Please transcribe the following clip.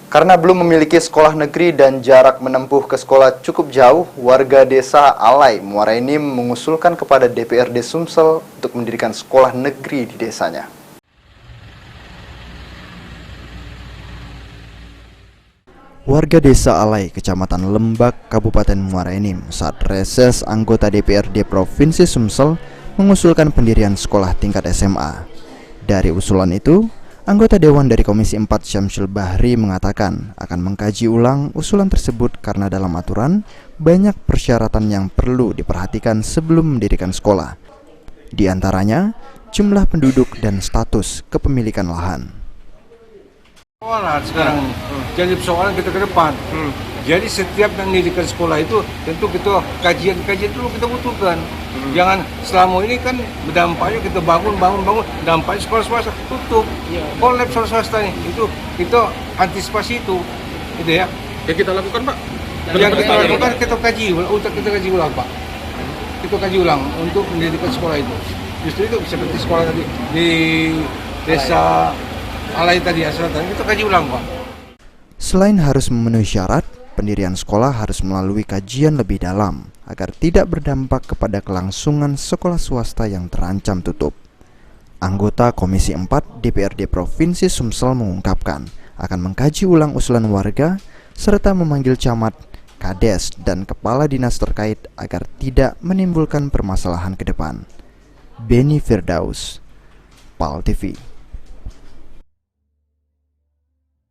Karena belum memiliki sekolah negeri dan jarak menempuh ke sekolah cukup jauh, warga desa Alai, Muara Enim mengusulkan kepada DPRD Sumsel untuk mendirikan sekolah negeri di desanya. Warga desa Alai, Kecamatan Lembak, Kabupaten Muara Enim, saat reses anggota DPRD Provinsi Sumsel mengusulkan pendirian sekolah tingkat SMA. Dari usulan itu, anggota Dewan dari Komisi 4 Syamsul Bahri mengatakan akan mengkaji ulang usulan tersebut karena dalam aturan banyak persyaratan yang perlu diperhatikan sebelum mendirikan sekolah. Di antaranya, jumlah penduduk dan status kepemilikan lahan. Sekolah sekarang jadi persoalan kita ke depan. Jadi setiap mendirikan sekolah itu tentu kita kajian dulu kita butuhkan. Jangan selama ini kan berdampaknya kita bangun, dampaknya sekolah swasta tutup, kolap sekolah swasta ini. Itu kita antisipasi itu, gitu ya. Yang kita lakukan, Pak? Yang kita lakukan kita kaji ulang, Pak. Kita kaji ulang untuk mendirikan sekolah itu. Justru itu seperti sekolah tadi di desa Alai tadi selatan, kita kaji ulang, Pak. Selain harus memenuhi syarat, pendirian sekolah harus melalui kajian lebih dalam agar tidak berdampak kepada kelangsungan sekolah swasta yang terancam tutup. Anggota Komisi 4 DPRD Provinsi Sumsel mengungkapkan akan mengkaji ulang usulan warga serta memanggil camat, kades, dan kepala dinas terkait agar tidak menimbulkan permasalahan ke depan. Beni Firdaus, PAL TV.